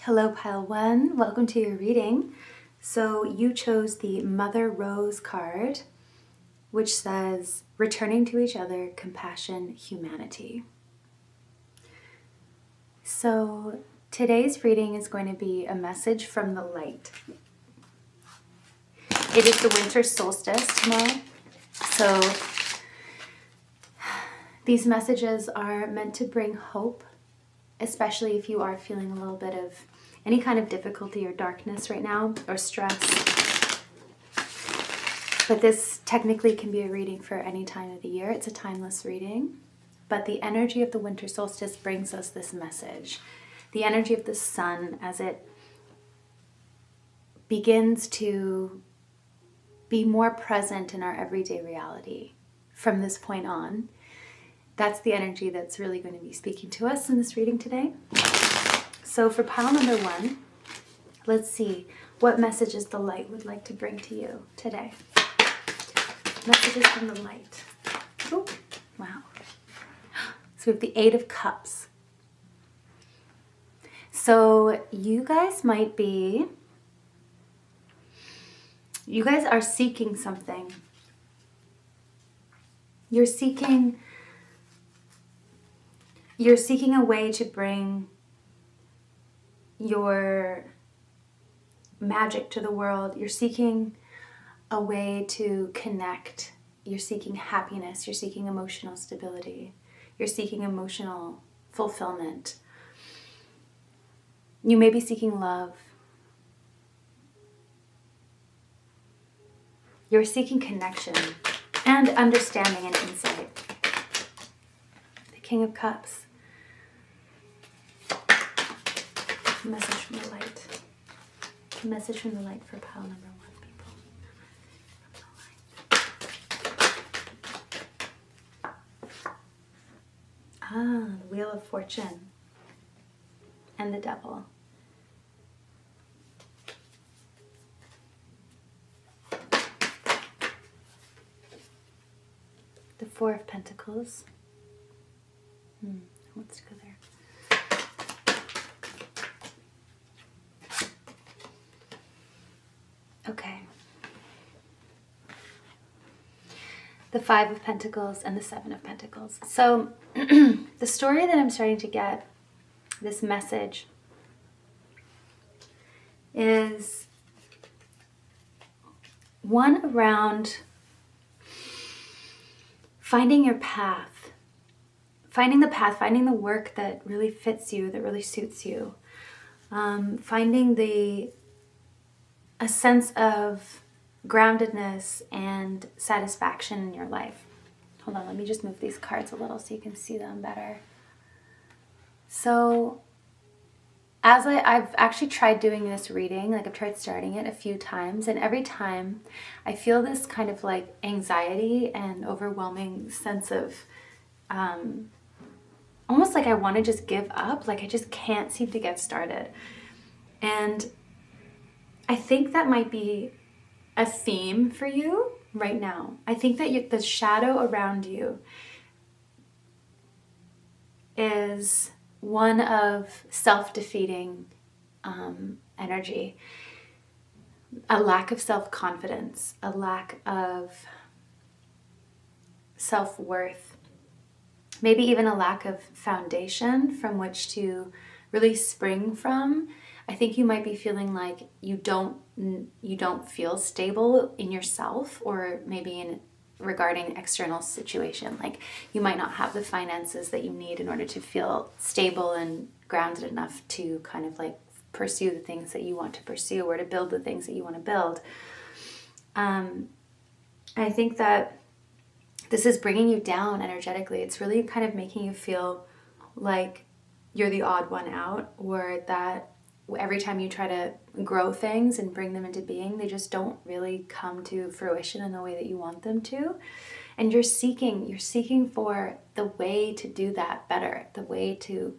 Hello, Pile 1. Welcome to your reading. So you chose the Mother Rose card, which says, returning to each other, compassion, humanity. So today's reading is going to be a message from the light. It is the winter solstice tomorrow. So these messages are meant to bring hope, especially if you are feeling a little bit of any kind of difficulty or darkness right now, or stress. But this technically can be a reading for any time of the year. It's a timeless reading. But the energy of the winter solstice brings us this message. The energy of the sun as it begins to be more present in our everyday reality from this point on. That's the energy that's really going to be speaking to us in this reading today. So for pile number 1, let's see what messages the light would like to bring to you today. Messages from the light. Oh, wow. So we have the 8 of Cups. So you guys are seeking something. You're seeking a way to bring your magic to the world. You're seeking a way to connect. You're seeking happiness. You're seeking emotional stability. You're seeking emotional fulfillment. You may be seeking love. You're seeking connection and understanding and insight. The King of Cups. Message from the light. Message from the light for pile number 1, people. The Wheel of Fortune and the Devil. The 4 of Pentacles. Let's go there. Okay. The 5 of Pentacles and the 7 of Pentacles. So the story that I'm starting to get, this message, is one around finding your path. Finding the path, finding the work that really fits you, that really suits you. Finding a sense of groundedness and satisfaction in your life. Hold on, let me just move these cards a little so you can see them better. So, I've actually tried doing this reading, I've tried starting it a few times, and every time I feel this kind of anxiety and overwhelming sense of almost like I want to just give up, I just can't seem to get started. And I think that might be a theme for you right now. I think that the shadow around you is one of self-defeating energy, a lack of self-confidence, a lack of self-worth, maybe even a lack of foundation from which to really spring from. I think you might be feeling like you don't feel stable in yourself, or maybe regarding external situation. You might not have the finances that you need in order to feel stable and grounded enough to kind of pursue the things that you want to pursue, or to build the things that you want to build. I think that this is bringing you down energetically. It's really kind of making you feel like you're the odd one out, or that every time you try to grow things and bring them into being, they just don't really come to fruition in the way that you want them to. And you're seeking for the way to do that better, the way to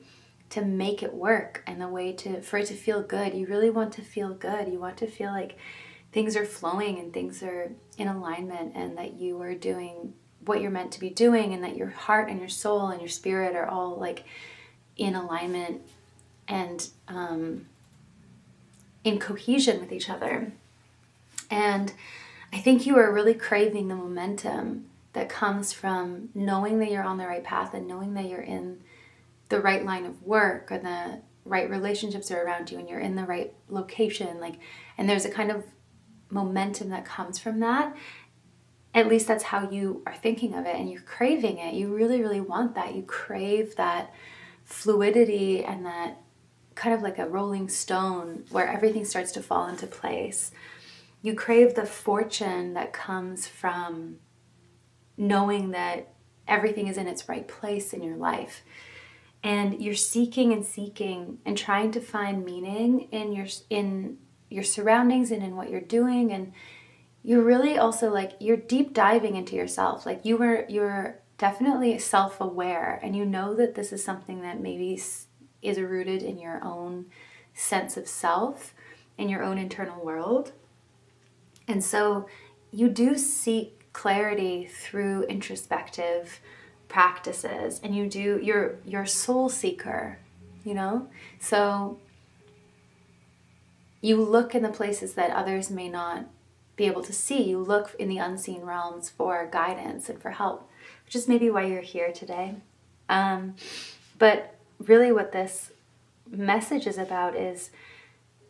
make it work, and the way for it to feel good. You really want to feel good. You want to feel like things are flowing and things are in alignment, and that you are doing what you're meant to be doing, and that your heart and your soul and your spirit are all in alignment. And in cohesion with each other. And I think you are really craving the momentum that comes from knowing that you're on the right path and knowing that you're in the right line of work, or the right relationships are around you, and you're in the right location. And there's a kind of momentum that comes from that. At least that's how you are thinking of it, and you're craving it. You really, really want that. You crave that fluidity and that kind of like a rolling stone where everything starts to fall into place. You crave the fortune that comes from knowing that everything is in its right place in your life. And you're seeking and trying to find meaning in your surroundings and in what you're doing. And you're really also you're deep diving into yourself. You're definitely self-aware, and you know that this is something that maybe is rooted in your own sense of self, in your own internal world. And so you do seek clarity through introspective practices, and you're a soul seeker, so you look in the places that others may not be able to see. You look in the unseen realms for guidance and for help, which is maybe why you're here today. But really what this message is about is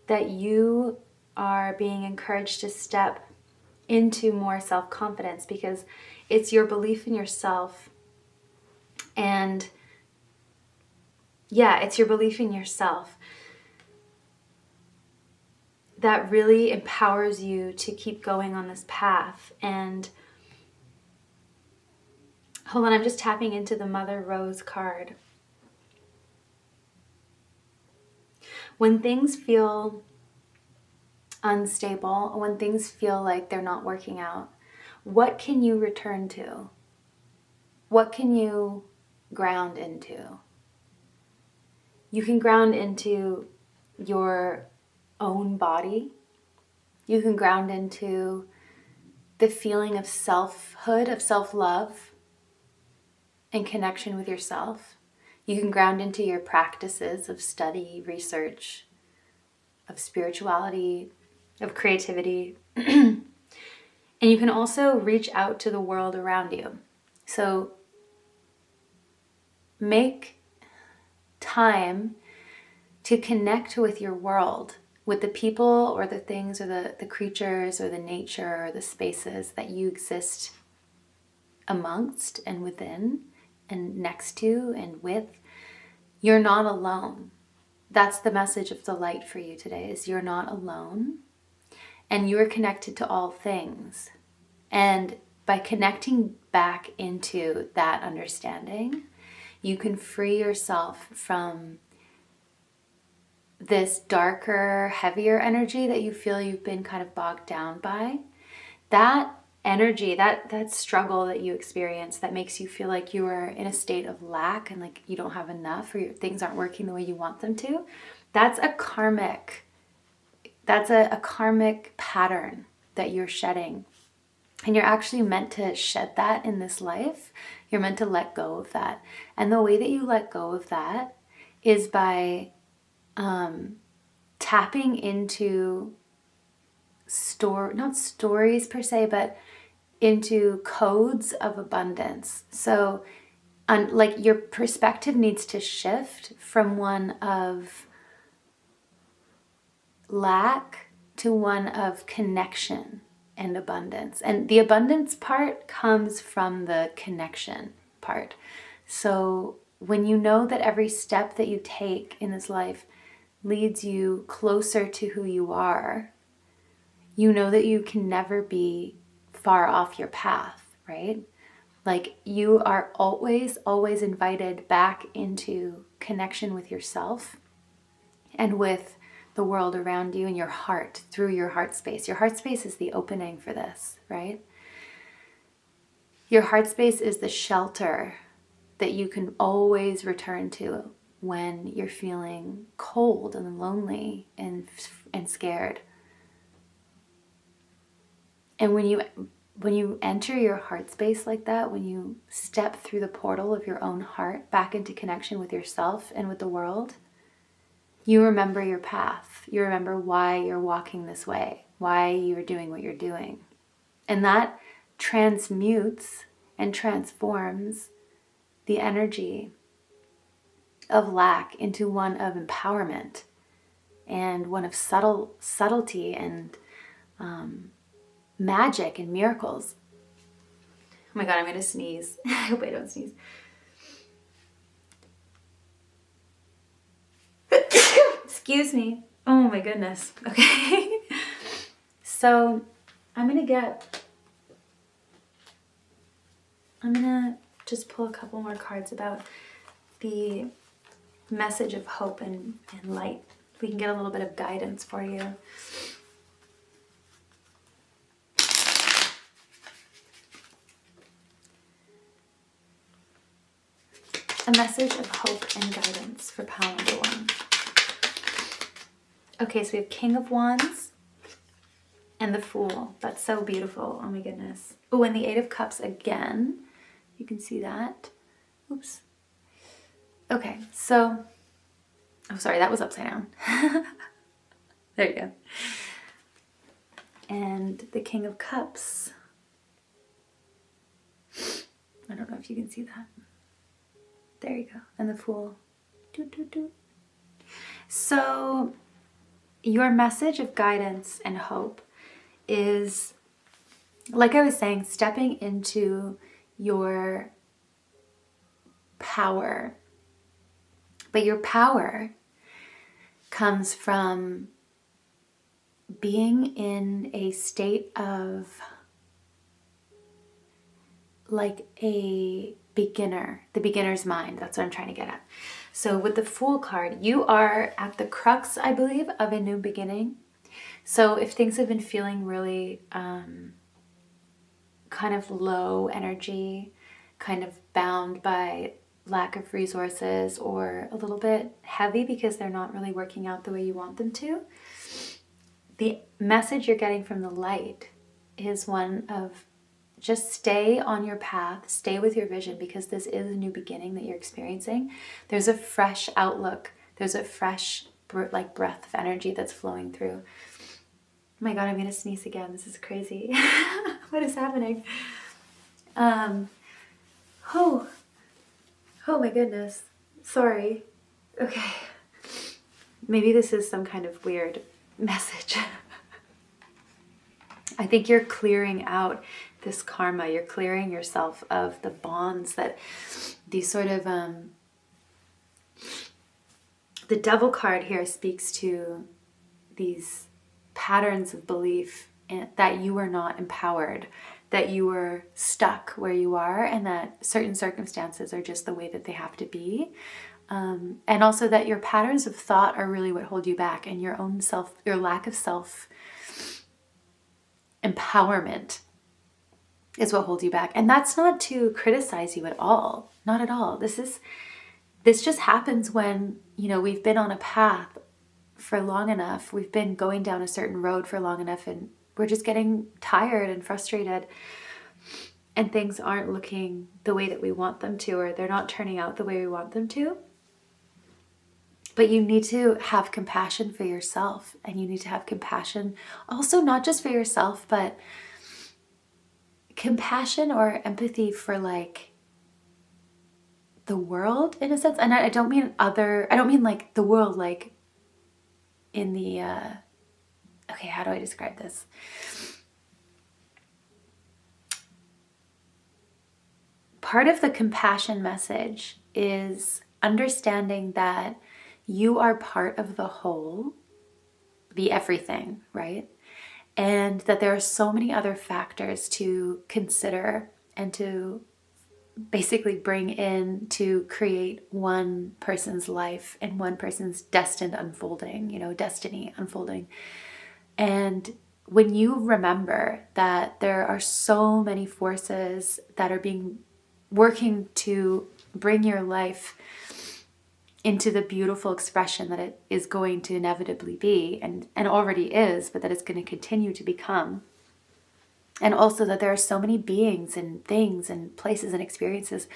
that you are being encouraged to step into more self-confidence, because it's your belief in yourself. And it's your belief in yourself that really empowers you to keep going on this path. And hold on, I'm just tapping into the Mother Rose card. When things feel unstable, when things feel like they're not working out, what can you return to? What can you ground into? You can ground into your own body. You can ground into the feeling of selfhood, of self-love, and connection with yourself. You can ground into your practices of study, research, of spirituality, of creativity. And you can also reach out to the world around you. So make time to connect with your world, with the people or the things or the creatures or the nature or the spaces that you exist amongst and within and next to and with. You're not alone. That's the message of the light for you today, is you're not alone, and you're connected to all things. And by connecting back into that understanding, you can free yourself from this darker, heavier energy that you feel you've been kind of bogged down by. That energy, that struggle that you experience that makes you feel like you are in a state of lack and like you don't have enough, or things aren't working the way you want them to, that's a karmic pattern that you're shedding. And you're actually meant to shed that in this life. You're meant to let go of that. And the way that you let go of that is by tapping into not stories per se, but into codes of abundance. So your perspective needs to shift from one of lack to one of connection and abundance. And the abundance part comes from the connection part. So when you know that every step that you take in this life leads you closer to who you are, you know that you can never be far off your path, right? Like you are always invited back into connection with yourself and with the world around you and your heart, through your heart space. Your heart space is the opening for this, right? Your heart space is the shelter that you can always return to when you're feeling cold and lonely and scared. And when you enter your heart space like that, when you step through the portal of your own heart back into connection with yourself and with the world, You remember your path. You remember why you're walking this way, why you're doing what you're doing. And that transmutes and transforms the energy of lack into one of empowerment and one of subtlety and magic and miracles. Oh my God, I'm going to sneeze. I hope I don't sneeze. Excuse me. Oh my goodness. Okay. So I'm going to just pull a couple more cards about the message of hope and light. We can get a little bit of guidance for you. A message of hope and guidance for pile number 1. Okay, so we have King of Wands and the Fool. That's so beautiful. Oh my goodness. Oh, and the Eight of Cups again. You can see that. Oops. Okay, so, oh, sorry, that was upside down. There you go. And the King of Cups. I don't know if you can see that. There you go. And the Fool. Doo, doo, doo. So, your message of guidance and hope is, like I was saying, stepping into your power. But your power comes from being in a state of like a beginner, the beginner's mind. That's what I'm trying to get at. So with the Fool card, you are at the crux, I believe, of a new beginning. So if things have been feeling really kind of low energy, kind of bound by lack of resources, or a little bit heavy because they're not really working out the way you want them to, the message you're getting from the light is one of just stay on your path, stay with your vision, because this is a new beginning that you're experiencing. There's a fresh outlook. There's a fresh like breath of energy that's flowing through. Oh my God, I'm going to sneeze again. This is crazy. What is happening? Oh my goodness. Sorry. Okay. Maybe this is some kind of weird message. I think you're clearing out this karma. You're clearing yourself of the bonds that these sort of, the Devil card here speaks to these patterns of belief that you are not empowered, that you are stuck where you are, and that certain circumstances are just the way that they have to be. And also that your patterns of thought are really what hold you back, and your own self, your lack of self empowerment is what holds you back. And that's not to criticize you at all. Not at all. This just happens when, we've been on a path for long enough. We've been going down a certain road for long enough, and we're just getting tired and frustrated, and things aren't looking the way that we want them to, or they're not turning out the way we want them to. But you need to have compassion for yourself, and you need to have compassion also not just for yourself, but compassion or empathy for like the world in a sense. And I don't mean like the world like in the okay, how do I describe this? Part of the compassion message is understanding that you are part of the whole, the everything, right? And that there are so many other factors to consider and to basically bring in to create one person's life and one person's destiny unfolding. And when you remember that there are so many forces that are working to bring your life into the beautiful expression that it is going to inevitably be, and already is, but that it's going to continue to become. And also that there are so many beings and things and places and experiences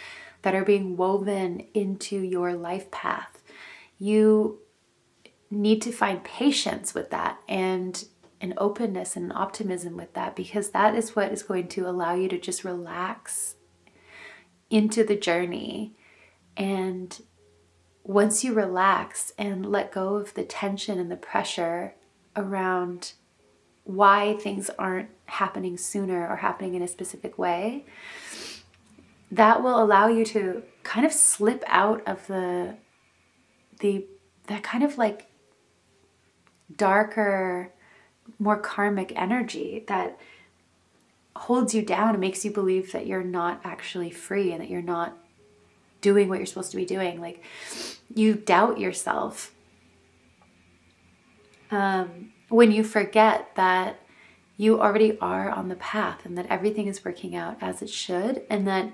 that are being woven into your life path. You need to find patience with that and an openness and an optimism with that, because that is what is going to allow you to just relax into the journey. And once you relax and let go of the tension and the pressure around why things aren't happening sooner or happening in a specific way, that will allow you to kind of slip out of that kind of like darker, more karmic energy that holds you down and makes you believe that you're not actually free and that you're not doing what you're supposed to be doing. Like, you doubt yourself when you forget that you already are on the path and that everything is working out as it should, and that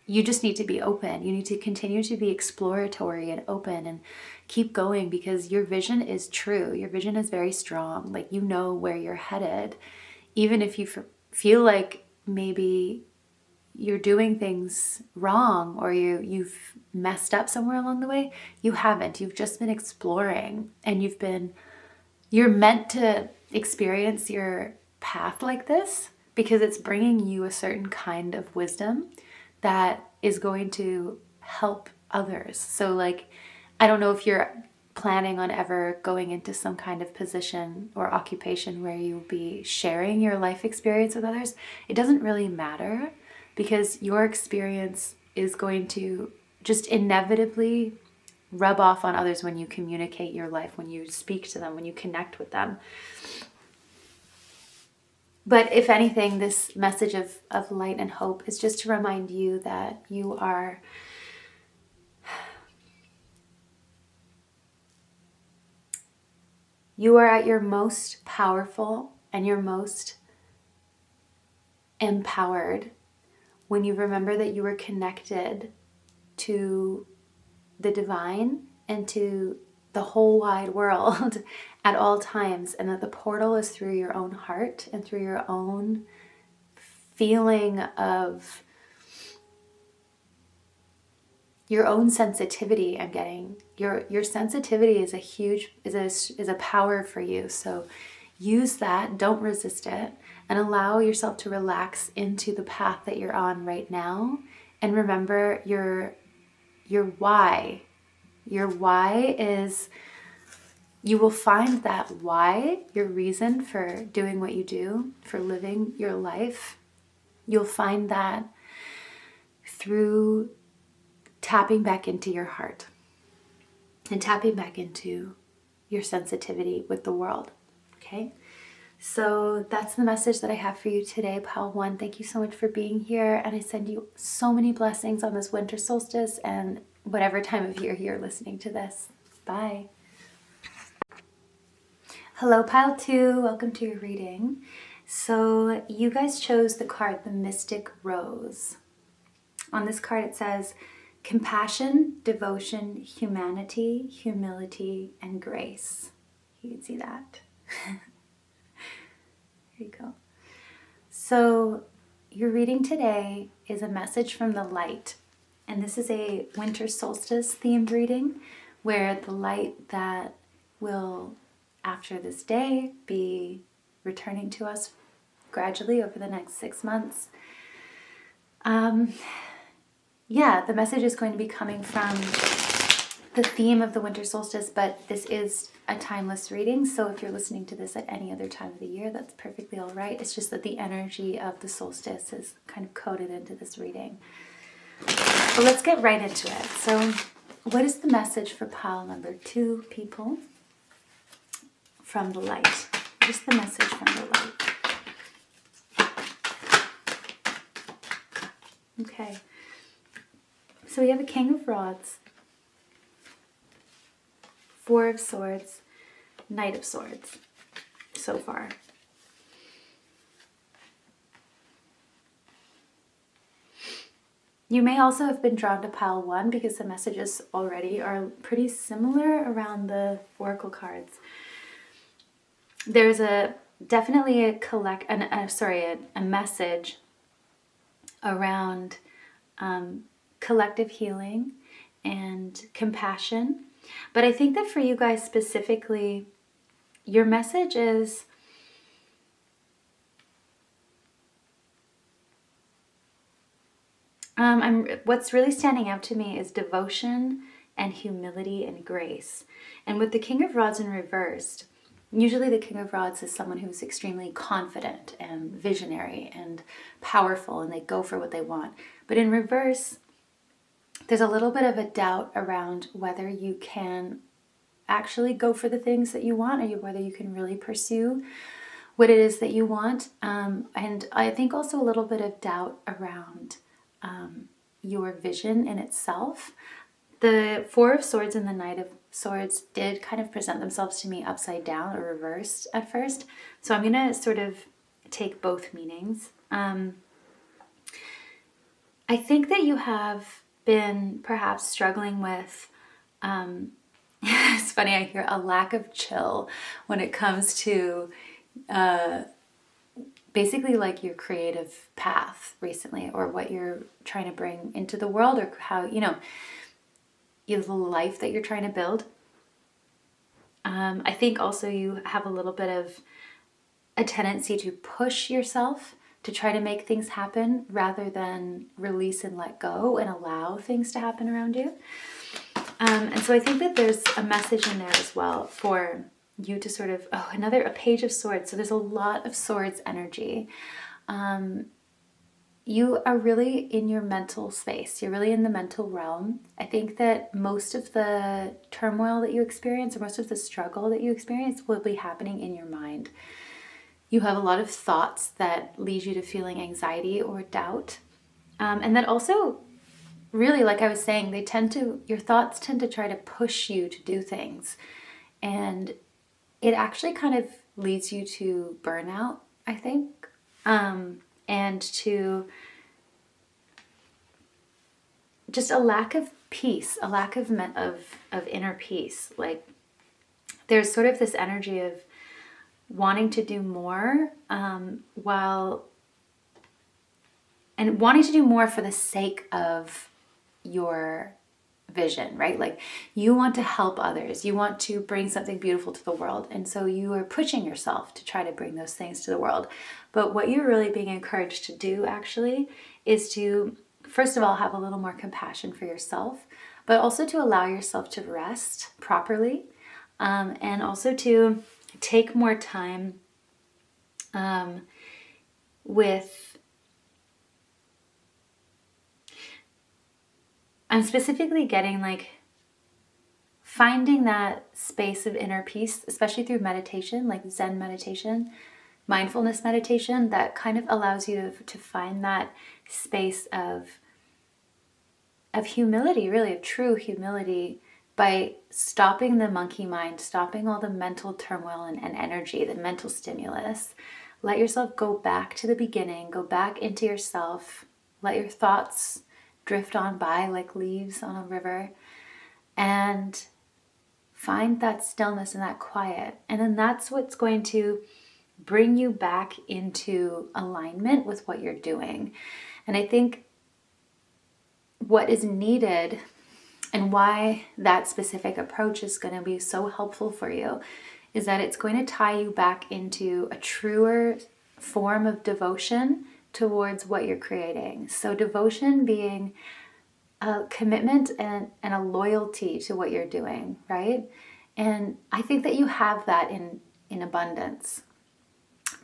you just need to be open. You need to continue to be exploratory and open and keep going, because your vision is true. Your vision is very strong. Like, you know where you're headed. Even if you feel like maybe you're doing things wrong or you've messed up somewhere along the way, you haven't. You've just been exploring, and you're meant to experience your path like this because it's bringing you a certain kind of wisdom that is going to help others. So like, I don't know if you're planning on ever going into some kind of position or occupation where you'll be sharing your life experience with others. It doesn't really matter, because your experience is going to just inevitably rub off on others when you communicate your life, when you speak to them, when you connect with them. But if anything, this message of light and hope is just to remind you that you are at your most powerful and your most empowered when you remember that you are connected to the divine and to the whole wide world at all times, and that the portal is through your own heart and through your own feeling of your own sensitivity. And getting your sensitivity is a power for you. So use that, don't resist it, and allow yourself to relax into the path that you're on right now. And remember your why. Your why is, you will find that why, your reason for doing what you do, for living your life, you'll find that through tapping back into your heart and tapping back into your sensitivity with the world. Okay? So that's the message that I have for you today, Pile 1. Thank you so much for being here, and I send you so many blessings on this winter solstice and whatever time of year you're listening to this. Bye. Hello, Pile 2. Welcome to your reading. So you guys chose the card, the Mystic Rose. On this card it says, compassion, devotion, humanity, humility, and grace. You can see that. Here you go. So your reading today is a message from the light. And this is a winter solstice themed reading, where the light that will, after this day, be returning to us gradually over the next 6 months. The message is going to be coming from the theme of the winter solstice, but this is a timeless reading. So if you're listening to this at any other time of the year, that's perfectly all right. It's just that the energy of the solstice is kind of coded into this reading. But let's get right into it. So what is the message for pile number 2, people? From the light. What is the message from the light? Okay. So we have a King of Rods, 4 of Swords, Knight of Swords so far. You may also have been drawn to pile 1 because the messages already are pretty similar around the oracle cards. There's definitely a message around collective healing and compassion But I think that for you guys specifically, your message is what's really standing out to me is devotion and humility and grace. And with the King of Rods in reversed, usually the King of Rods is someone who's extremely confident and visionary and powerful, and they go for what they want. But in reverse, there's a little bit of a doubt around whether you can actually go for the things that you want, or whether you can really pursue what it is that you want. And I think also a little bit of doubt around your vision in itself. The Four of Swords and the Knight of Swords did kind of present themselves to me upside down or reversed at first. So I'm going to sort of take both meanings. I think that you have been perhaps struggling with, it's funny, I hear a lack of chill when it comes to basically like your creative path recently, or what you're trying to bring into the world, or how, the life that you're trying to build. I think also you have a little bit of a tendency to push yourself to try to make things happen rather than release and let go and allow things to happen around you. And so I think that there's a message in there as well for you to sort of, a Page of Swords. So there's a lot of swords energy. You are really in your mental space. You're really in the mental realm. I think that most of the turmoil that you experience, or most of the struggle that you experience, will be happening in your mind. You have a lot of thoughts that lead you to feeling anxiety or doubt. And that also, really, like I was saying, your thoughts tend to try to push you to do things. And it actually kind of leads you to burnout, I think. And to just a lack of peace, a lack of inner peace. Like there's sort of this energy of wanting to do more, wanting to do more for the sake of your vision, right? Like you want to help others, you want to bring something beautiful to the world, and so you are pushing yourself to try to bring those things to the world. But what you're really being encouraged to do actually is to, first of all, have a little more compassion for yourself, but also to allow yourself to rest properly, and also to take more time I'm specifically getting like finding that space of inner peace, especially through meditation, like Zen meditation, mindfulness meditation, that kind of allows you to find that space of humility, really, of true humility, by stopping the monkey mind, stopping all the mental turmoil and energy, the mental stimulus. Let yourself go back to the beginning, go back into yourself, let your thoughts drift on by like leaves on a river, and find that stillness and that quiet. And then that's what's going to bring you back into alignment with what you're doing. And I think what is needed, and why that specific approach is going to be so helpful for you, is that it's going to tie you back into a truer form of devotion towards what you're creating. So devotion being a commitment and a loyalty to what you're doing, right? And I think that you have that in abundance,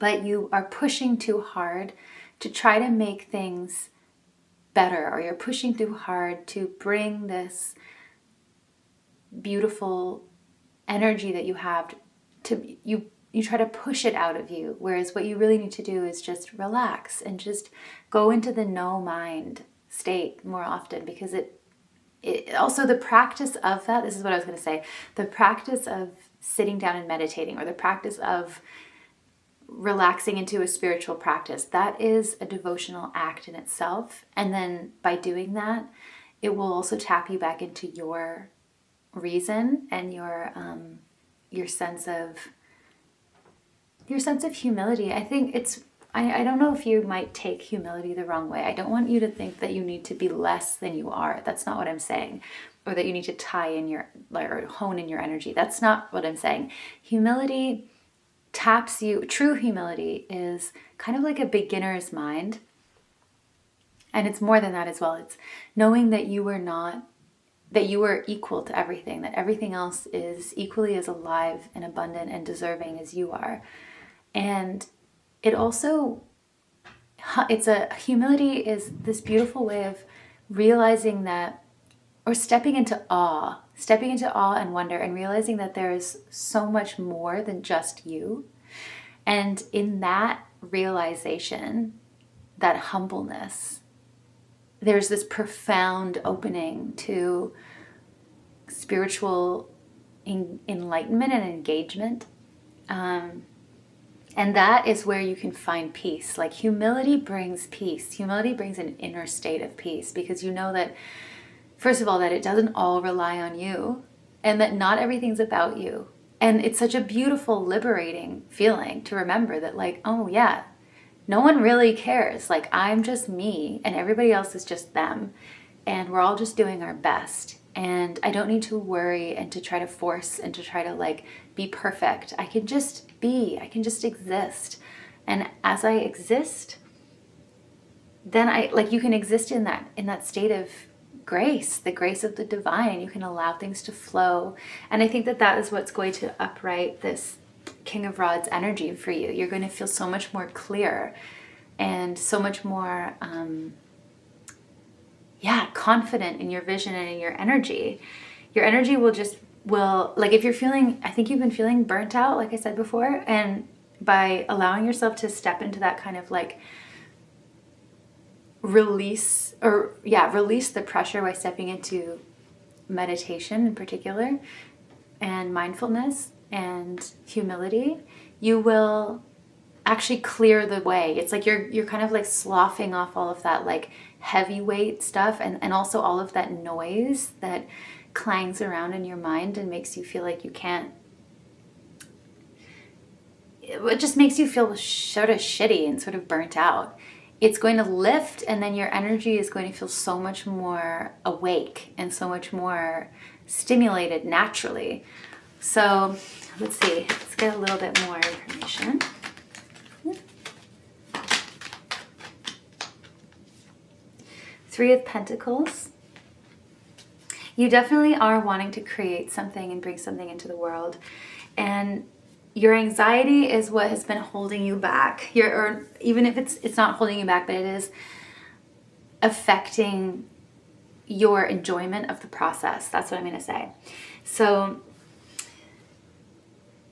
but you are pushing too hard to try to make things better, or you're pushing too hard to bring this beautiful energy that you have to you try to push it out of you, whereas what you really need to do is just relax and just go into the no mind state more often, because it also, the practice of that, this is what I was going to say, the practice of sitting down and meditating, or the practice of relaxing into a spiritual practice, that is a devotional act in itself. And then by doing that, it will also tap you back into your reason and your sense of humility. I think I don't know if you might take humility the wrong way. I don't want you to think that you need to be less than you are. That's not what I'm saying. Or that you need to tie in your, or hone in your energy. That's not what I'm saying. Humility taps you. True humility is kind of like a beginner's mind. And it's more than that as well. It's knowing that you are not, that you are equal to everything, that everything else is equally as alive and abundant and deserving as you are. And it also, humility is this beautiful way of realizing that, or stepping into awe and wonder, and realizing that there is so much more than just you. And in that realization, that humbleness, there's this profound opening to spiritual enlightenment and engagement. And that is where you can find peace. Like, humility brings peace. Humility brings an inner state of peace, because you know that, first of all, that it doesn't all rely on you, and that not everything's about you. And it's such a beautiful, liberating feeling to remember that, like, oh yeah, no one really cares. Like, I'm just me and everybody else is just them. And we're all just doing our best. And I don't need to worry and to try to force and to try to like be perfect. I can just be, I can just exist. And as I exist, then you can exist in that state of grace, the grace of the divine. You can allow things to flow. And I think that is what's going to upright this King of Rods energy for you. You're going to feel so much more clear and so much more confident in your vision and in your energy. Your energy will like, if you're feeling, I think you've been feeling burnt out, like I said before, and by allowing yourself to step into that kind of like release the pressure by stepping into meditation in particular, and mindfulness and humility, you will actually clear the way. It's like you're kind of like sloughing off all of that like heavyweight stuff, and also all of that noise that clangs around in your mind and makes you feel like you can't, it just makes you feel sort of shitty and sort of burnt out. It's going to lift, and then your energy is going to feel so much more awake and so much more stimulated naturally. So let's see, let's get a little bit more information. Three of Pentacles. You definitely are wanting to create something and bring something into the world. And your anxiety is what has been holding you back. Or even if it's not holding you back, but it is affecting your enjoyment of the process. That's what I'm going to say. So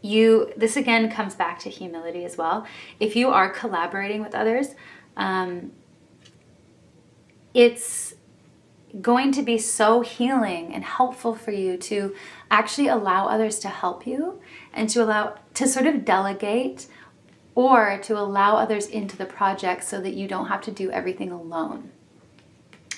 this again comes back to humility as well. If you are collaborating with others, it's going to be so healing and helpful for you to actually allow others to help you, and to sort of delegate, or to allow others into the project so that you don't have to do everything alone.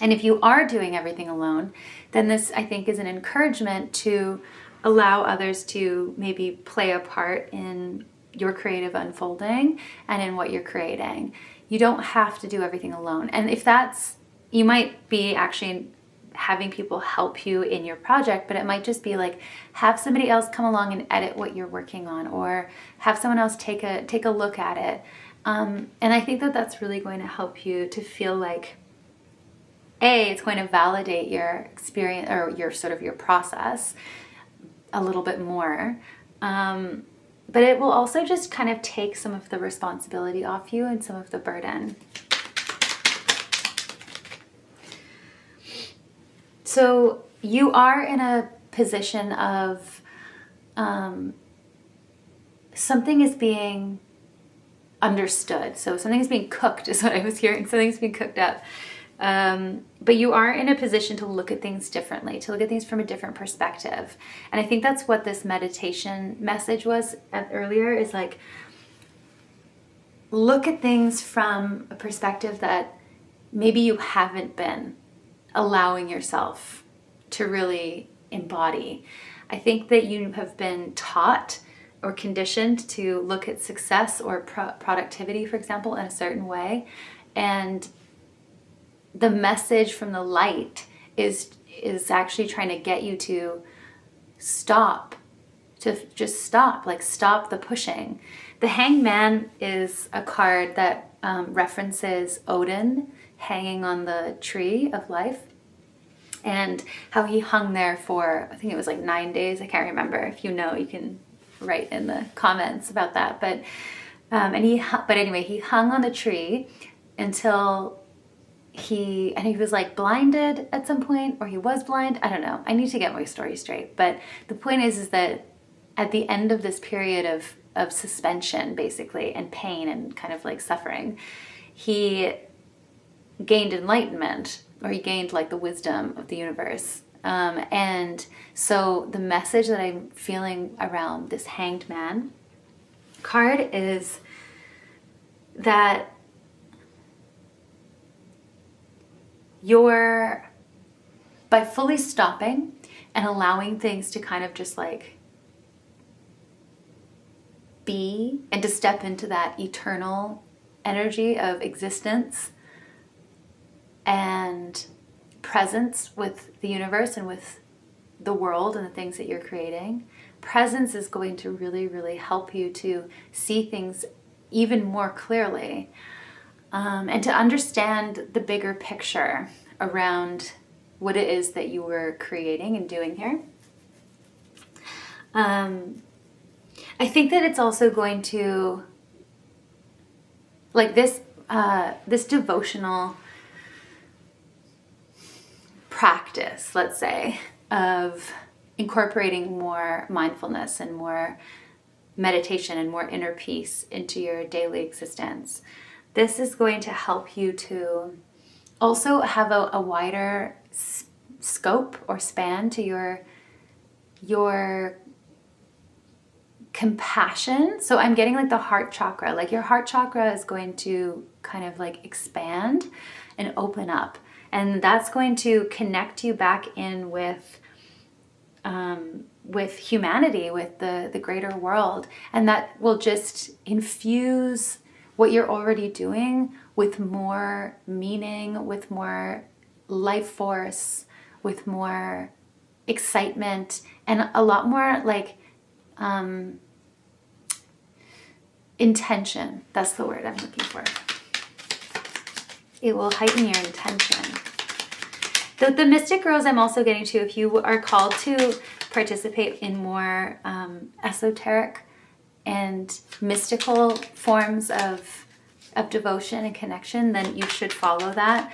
And if you are doing everything alone, then this, I think, is an encouragement to allow others to maybe play a part in your creative unfolding and in what you're creating. You don't have to do everything alone. And if you might be actually having people help you in your project, but it might just be like, have somebody else come along and edit what you're working on, or have someone else take a look at it. And I think that's really going to help you to feel like, it's going to validate your experience, or your process a little bit more. But it will also just kind of take some of the responsibility off you and some of the burden. So you are in a position of something is being understood. So something is being cooked is what I was hearing. Something's being cooked up. But you are in a position to look at things differently, to look at things from a different perspective. And I think that's what this meditation message was earlier, is like, look at things from a perspective that maybe you haven't been allowing yourself to really embody. I think that you have been taught or conditioned to look at success or productivity, for example, in a certain way. And the message from the light is actually trying to get you to stop, to just stop, like stop the pushing. The Hanged Man is a card that references Odin hanging on the tree of life, and how he hung there for, I think it was like 9 days. I can't remember. If you know, you can write in the comments about that. But anyway, he hung on the tree until he was like blinded at some point, or he was blind. I don't know. I need to get my story straight. But the point is that at the end of this period of suspension, basically, and pain and kind of like suffering, he gained enlightenment, or he gained like the wisdom of the universe. And so the message that I'm feeling around this Hanged Man card is that by fully stopping and allowing things to kind of just like be, and to step into that eternal energy of existence and presence with the universe and with the world and the things that you're creating. Presence is going to really, really help you to see things even more clearly, and to understand the bigger picture around what it is that you were creating and doing here. I think that it's also going to, like this devotional practice, let's say, of incorporating more mindfulness and more meditation and more inner peace into your daily existence. This is going to help you to also have a wider scope or span to your compassion. So I'm getting like the heart chakra, like your heart chakra is going to kind of like expand and open up. And that's going to connect you back in with humanity, with the greater world. And that will just infuse what you're already doing with more meaning, with more life force, with more excitement, and a lot more like intention. That's the word I'm looking for. It will heighten your intention. The Mystic Rose I'm also getting to, if you are called to participate in more esoteric and mystical forms of devotion and connection, then you should follow that.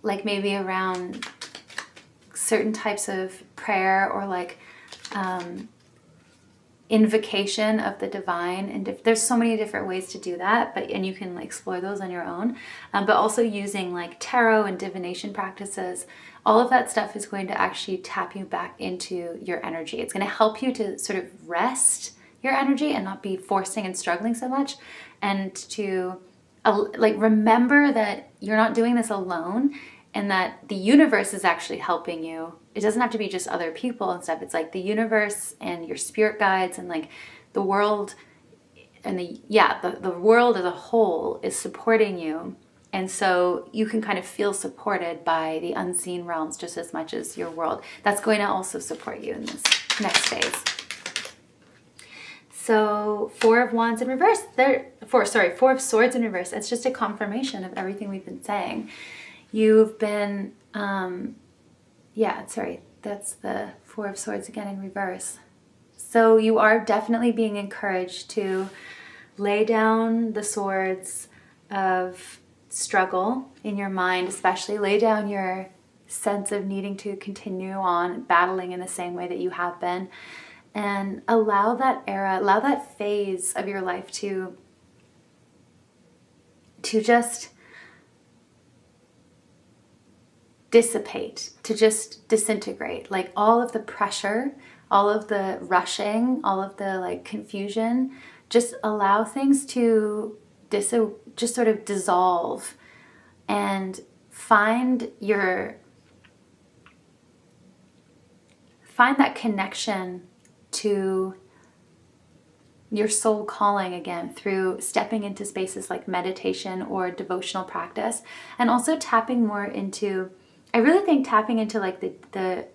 Like maybe around certain types of prayer, or like invocation of the divine, and there's so many different ways to do that, and you can explore those on your own, but also using like tarot and divination practices. All of that stuff is going to actually tap you back into your energy. It's going to help you to sort of rest your energy and not be forcing and struggling so much, and to like remember that you're not doing this alone, and that the universe is actually helping you. It doesn't have to be just other people and stuff. It's like the universe and your spirit guides and like the world, and the world as a whole is supporting you. And so you can kind of feel supported by the unseen realms just as much as your world. That's going to also support you in this next phase. So 4 of Wands in reverse. 4 of Swords in reverse. It's just a confirmation of everything we've been saying. You've been, that's the 4 of Swords again in reverse. So you are definitely being encouraged to lay down the swords of struggle in your mind, especially lay down your sense of needing to continue on battling in the same way that you have been, and allow that phase of your life to just dissipate, to just disintegrate. Like all of the pressure, all of the rushing, all of the like confusion, just allow things to just sort of dissolve, and find that connection to your soul calling again through stepping into spaces like meditation or devotional practice, and also tapping more into, I really think tapping into like the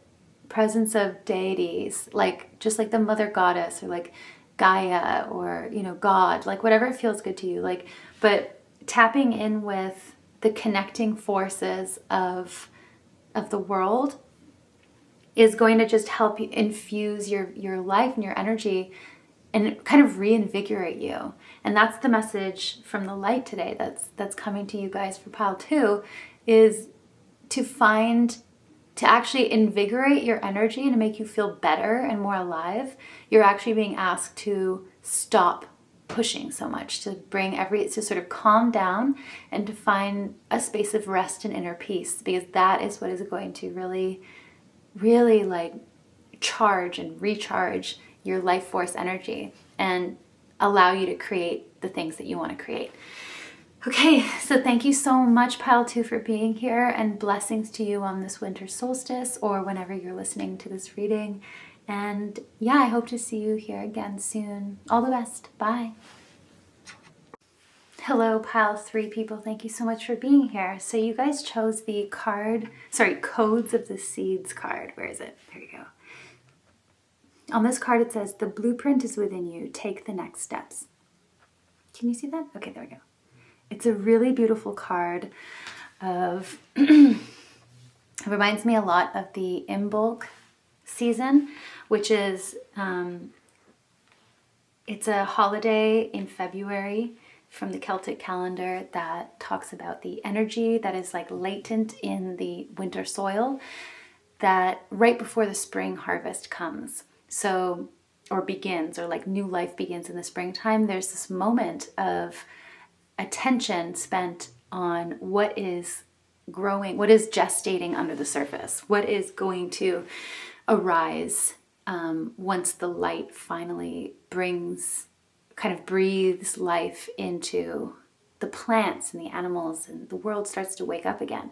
presence of deities, like just like the mother goddess or like Gaia or, you know, God, like whatever feels good to you, like, but tapping in with the connecting forces of the world is going to just help you infuse your life and your energy and kind of reinvigorate you. And that's the message from the light today that's coming to you guys for pile 2, is to actually invigorate your energy and to make you feel better and more alive. You're actually being asked to stop pushing so much, to to sort of calm down and to find a space of rest and inner peace, because that is what is going to really, really like charge and recharge your life force energy and allow you to create the things that you want to create. Okay, so thank you so much, Pile 2, for being here, and blessings to you on this winter solstice or whenever you're listening to this reading. And yeah, I hope to see you here again soon. All the best. Bye. Hello, Pile 3 people. Thank you so much for being here. So you guys chose the Codes of the Seeds card. Where is it? There you go. On this card, it says, the blueprint is within you. Take the next steps. Can you see that? Okay, there we go. It's a really beautiful card of, it reminds me a lot of the Imbolc season, which is, it's a holiday in February from the Celtic calendar that talks about the energy that is like latent in the winter soil that right before the spring harvest comes. So, or begins, or like new life begins in the springtime. There's this moment of attention spent on what is growing, what is gestating under the surface, what is going to arise once the light finally breathes life into the plants and the animals, and the world starts to wake up again.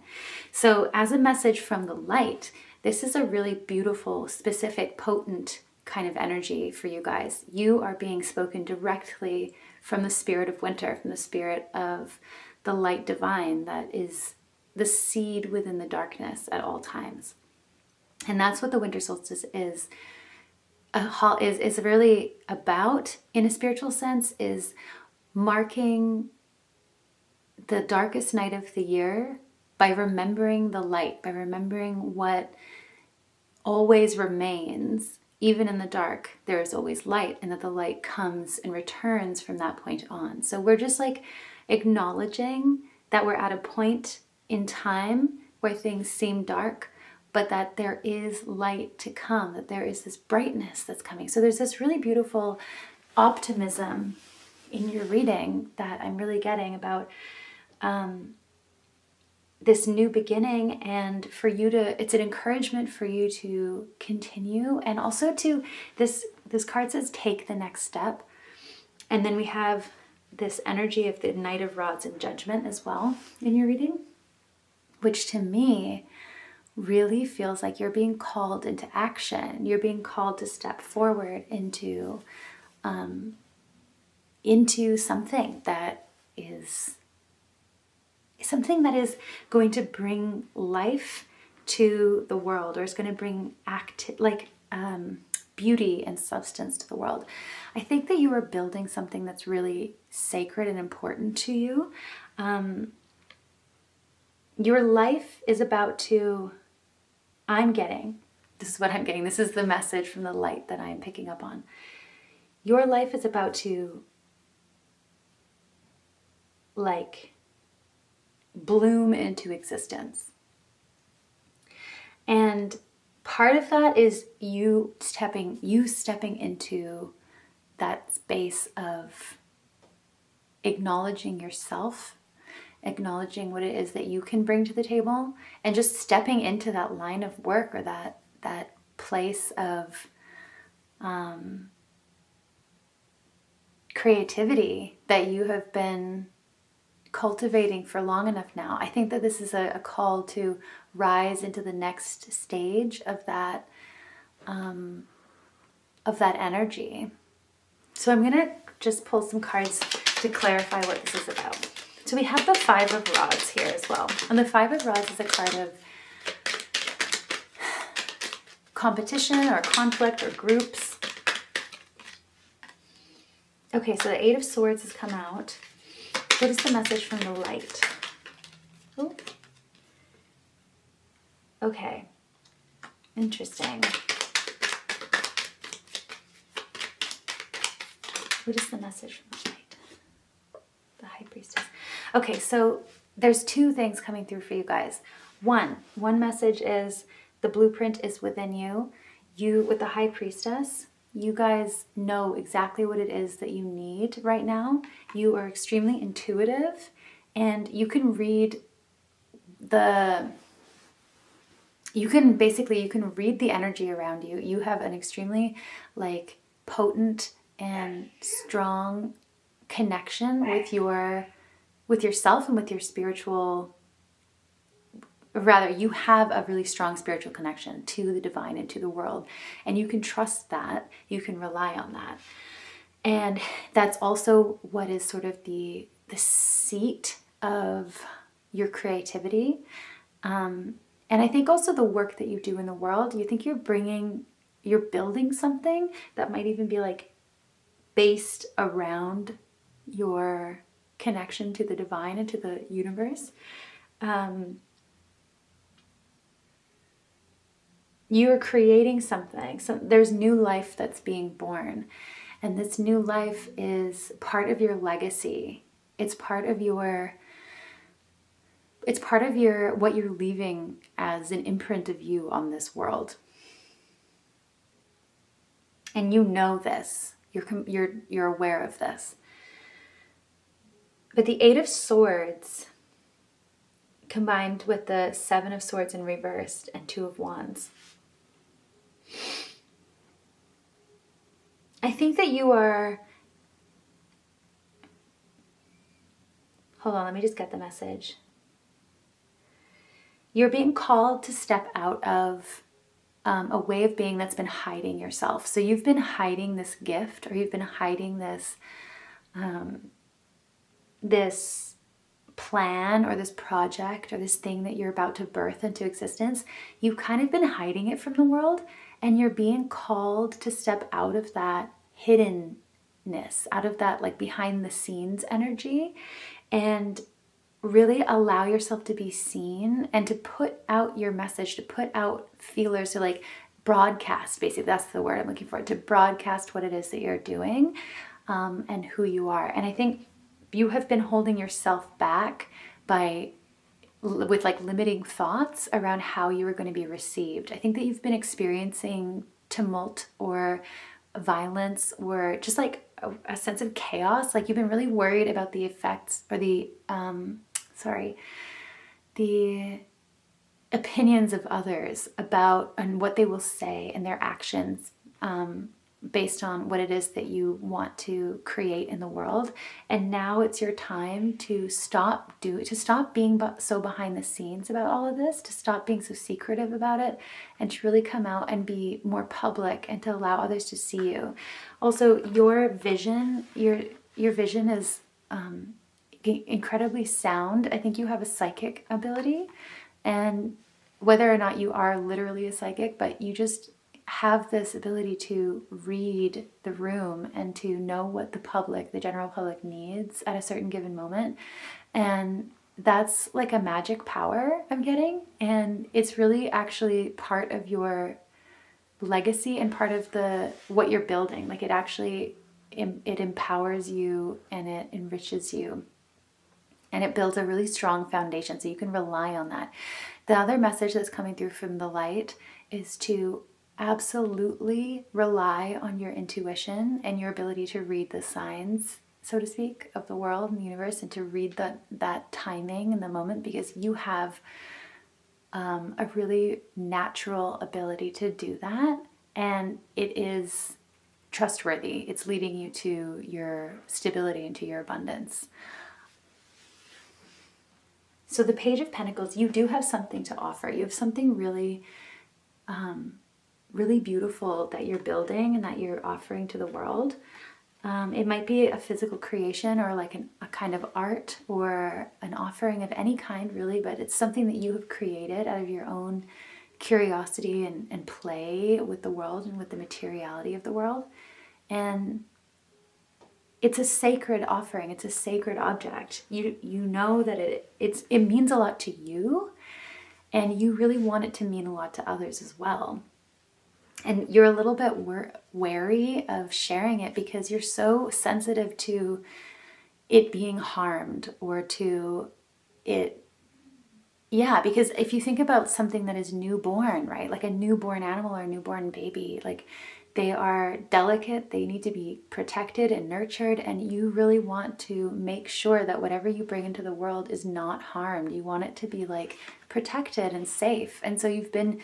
So as a message from the light, this is a really beautiful, specific, potent kind of energy for you guys. You are being spoken directly from the spirit of winter, from the spirit of the light divine that is the seed within the darkness at all times. And that's what the winter solstice is really about, in a spiritual sense, is marking the darkest night of the year by remembering the light, by remembering what always remains. Even in the dark, there is always light, and that the light comes and returns from that point on. So we're just like acknowledging that we're at a point in time where things seem dark, but that there is light to come, that there is this brightness that's coming. So there's this really beautiful optimism in your reading that I'm really getting about this new beginning, and for you to, it's an encouragement for you to continue, and also to, this card says take the next step. And then we have this energy of the Knight of Rods and Judgment as well in your reading, which to me really feels like you're being called into action. You're being called to step forward into something that is going to bring life to the world, or is going to bring beauty and substance to the world. I think that you are building something that's really sacred and important to you. Your life is about to, this is what I'm getting. This is the message from the light that I'm picking up on. Your life is about to bloom into existence. And part of that is you stepping into that space of acknowledging yourself, acknowledging what it is that you can bring to the table, and just stepping into that line of work, or that place of creativity that you have been cultivating for long enough now. I think that this is a call to rise into the next stage of that energy. So I'm going to just pull some cards to clarify what this is about. So we have the Five of Rods here as well. And the Five of Rods is a card of competition or conflict or groups. Okay, so the Eight of Swords has come out. What is the message from the light? Ooh. Okay. Interesting. What is the message from the light? The High Priestess. Okay, so there's two things coming through for you guys. One message is the blueprint is within you. You, with the High Priestess, you guys know exactly what it is that you need right now. You are extremely intuitive, and you can read you can read the energy around you. You have an extremely potent and strong connection with yourself and with your spiritual, rather, you have a really strong spiritual connection to the divine and to the world, and you can trust that. You can rely on that. And that's also what is sort of the seat of your creativity. And I think also the work that you do in the world, you think you're building something that might even be based around your connection to the divine and to the universe. You're creating something. So there's new life that's being born. And this new life is part of your legacy. It's part of what you're leaving as an imprint of you on this world. And you know this. You're aware of this. But the Eight of Swords combined with the Seven of Swords in reversed and Two of Wands. I think that you are... Hold on, let me just get the message. You're being called to step out of a way of being that's been hiding yourself. So you've been hiding this gift, or you've been hiding this this plan or this project or this thing that you're about to birth into existence. You've kind of been hiding it from the world, and you're being called to step out of that hiddenness, out of that behind the scenes energy, and really allow yourself to be seen and to put out your message, to put out feelers, to broadcast, basically, that's the word I'm looking for, to broadcast what it is that you're doing and who you are. And I think you have been holding yourself back with limiting thoughts around how you were going to be received. I think that you've been experiencing tumult or violence or just a sense of chaos. You've been really worried about the effects or the opinions of others about and what they will say and their actions based on what it is that you want to create in the world. And now it's your time to stop being so behind the scenes about all of this, to stop being so secretive about it, and to really come out and be more public and to allow others to see you. Also, your vision is incredibly sound. I think you have a psychic ability, and whether or not you are literally a psychic, but you just have this ability to read the room and to know what the general public needs at a certain given moment. And that's a magic power I'm getting. And it's really actually part of your legacy and part of what you're building. It actually, it empowers you and it enriches you. And it builds a really strong foundation, so you can rely on that. The other message that's coming through from the light is to absolutely rely on your intuition and your ability to read the signs, so to speak, of the world and the universe, and to read that timing in the moment, because you have a really natural ability to do that, and it is trustworthy. It's leading you to your stability and to your abundance. So the Page of Pentacles, you do have something to offer. You have something really, really beautiful that you're building and that you're offering to the world. It might be a physical creation or like a kind of art or an offering of any kind, really, but it's something that you have created out of your own curiosity and play with the world and with the materiality of the world. And it's a sacred offering. It's a sacred object. You know that it means a lot to you, and you really want it to mean a lot to others as well. And you're a little bit wary of sharing it because you're so sensitive to it being harmed or to it. Yeah, because if you think about something that is newborn, right? Like a newborn animal or a newborn baby, like they are delicate, they need to be protected and nurtured, and you really want to make sure that whatever you bring into the world is not harmed. You want it to be like protected and safe. And so you've been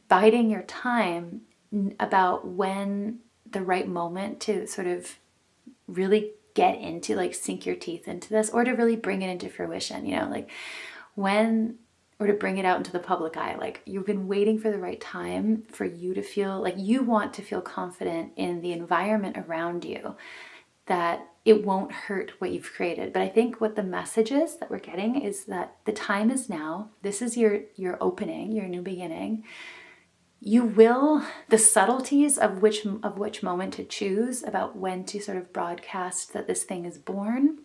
biding your time about when the right moment to sort of really get into, like sink your teeth into this, or to really bring it into fruition, like when, or to bring it out into the public eye. Like you've been waiting for the right time for you to feel like you want to feel confident in the environment around you, that it won't hurt what you've created. But I think what the message is that we're getting is that the time is now. This is your opening, your new beginning. You will, the subtleties of which moment to choose about when to sort of broadcast that this thing is born,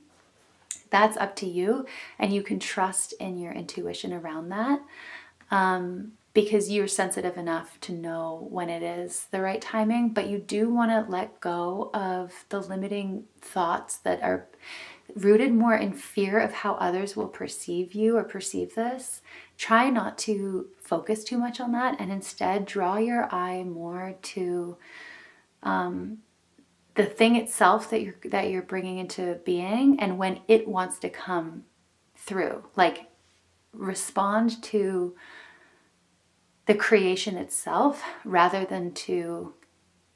that's up to you, and you can trust in your intuition around that, because you're sensitive enough to know when it is the right timing. But you do want to let go of the limiting thoughts that are rooted more in fear of how others will perceive you or perceive this. Try not to focus too much on that, and instead draw your eye more to the thing itself that you're bringing into being, and when it wants to come through. Like respond to the creation itself rather than to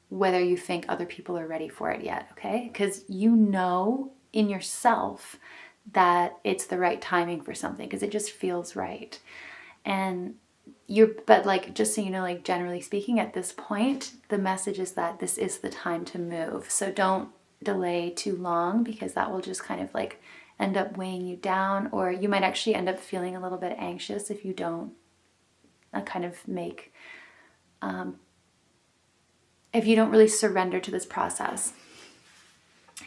whether you think other people are ready for it yet, okay? Because you know in yourself that it's the right timing for something, because it just feels right. And but like, just so you know, like generally speaking at this point, the message is that this is the time to move. So don't delay too long, because that will just kind of like end up weighing you down, or you might actually end up feeling a little bit anxious if you don't kind of make, if you don't really surrender to this process.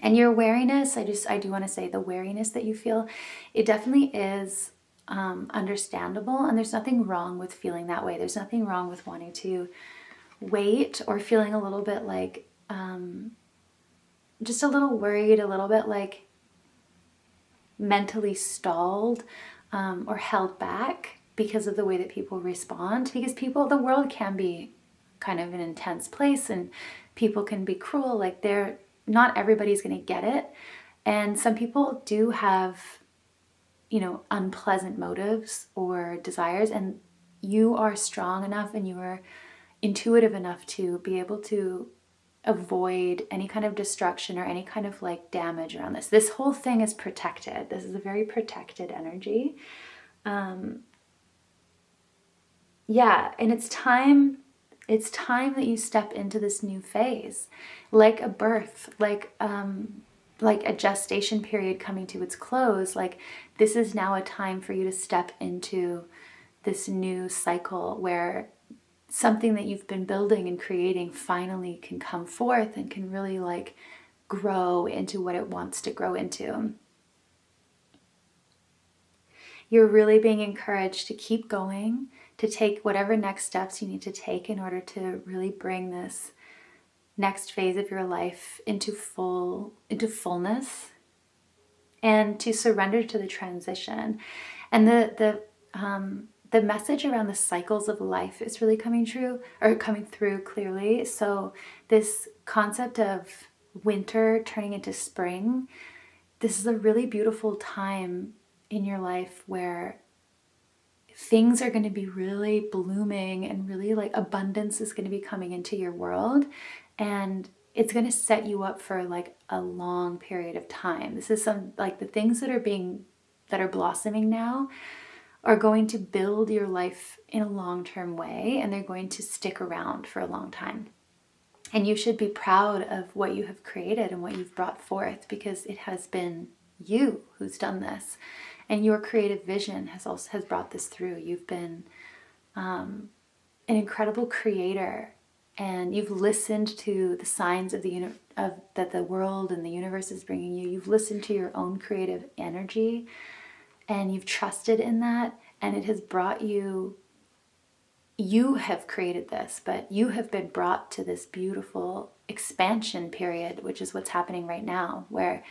And your wariness, I do want to say the wariness that you feel, it definitely is understandable, and there's nothing wrong with feeling that way. There's nothing wrong with wanting to wait or feeling a little bit like just a little worried, a little bit like mentally stalled or held back because of the way that people respond. Because the world can be kind of an intense place, and people can be cruel. Like not everybody's going to get it, and some people do have unpleasant motives or desires, and you are strong enough and you are intuitive enough to be able to avoid any kind of destruction or any kind of like damage around this. This whole thing is protected. This is a very protected energy. And it's time that you step into this new phase, like a birth, like a gestation period coming to its close. Like this is now a time for you to step into this new cycle where something that you've been building and creating finally can come forth and can really like grow into what it wants to grow into. You're really being encouraged to keep going, to take whatever next steps you need to take in order to really bring this next phase of your life into fullness, and to surrender to the transition. And the message around the cycles of life is really coming through clearly. So this concept of winter turning into spring, this is a really beautiful time in your life where things are going to be really blooming, and really like abundance is going to be coming into your world, and it's going to set you up for like a long period of time. This is the things that are blossoming now are going to build your life in a long-term way, and they're going to stick around for a long time. And you should be proud of what you have created and what you've brought forth, because it has been you who's done this. And your creative vision has brought this through. You've been an incredible creator, and you've listened to the signs of that the world and the universe is bringing you. You've listened to your own creative energy, and you've trusted in that, and it has brought you. You have created this, but you have been brought to this beautiful expansion period, which is what's happening right now, where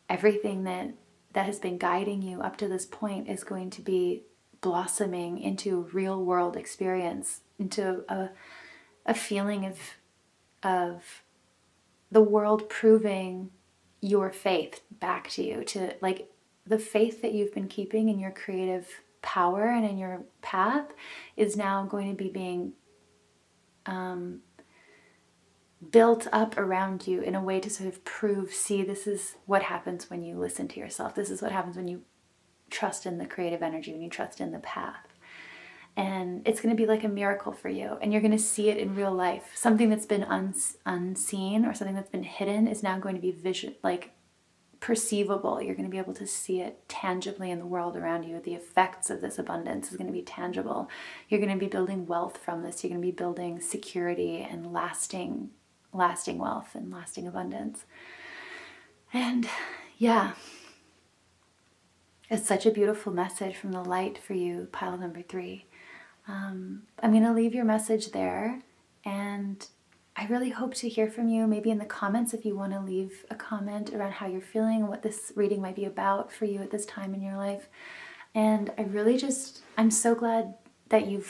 everything that has been guiding you up to this point is going to be blossoming into a real world experience, into a feeling of the world proving your faith back to you, to like the faith that you've been keeping in your creative power and in your path is now going to be being built up around you in a way to sort of prove, see, this is what happens when you listen to yourself. This is what happens when you trust in the creative energy, when you trust in the path. And it's going to be like a miracle for you. And you're going to see it in real life. Something that's been unseen or something that's been hidden is now going to be perceivable. You're going to be able to see it tangibly in the world around you. The effects of this abundance is going to be tangible. You're going to be building wealth from this. You're going to be building security and lasting wealth and lasting abundance. And yeah, it's such a beautiful message from the light for you, pile number 3. I'm going to leave your message there, and I really hope to hear from you, maybe in the comments if you want to leave a comment around how you're feeling and what this reading might be about for you at this time in your life. And I'm so glad that you're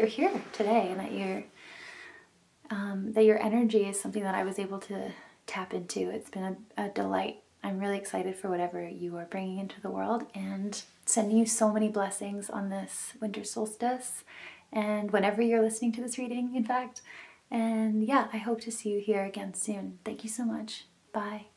here today, and that your energy is something that I was able to tap into. It's been a delight. I'm really excited for whatever you are bringing into the world, and sending you so many blessings on this winter solstice, and whenever you're listening to this reading, in fact. And yeah, I hope to see you here again soon. Thank you so much. Bye.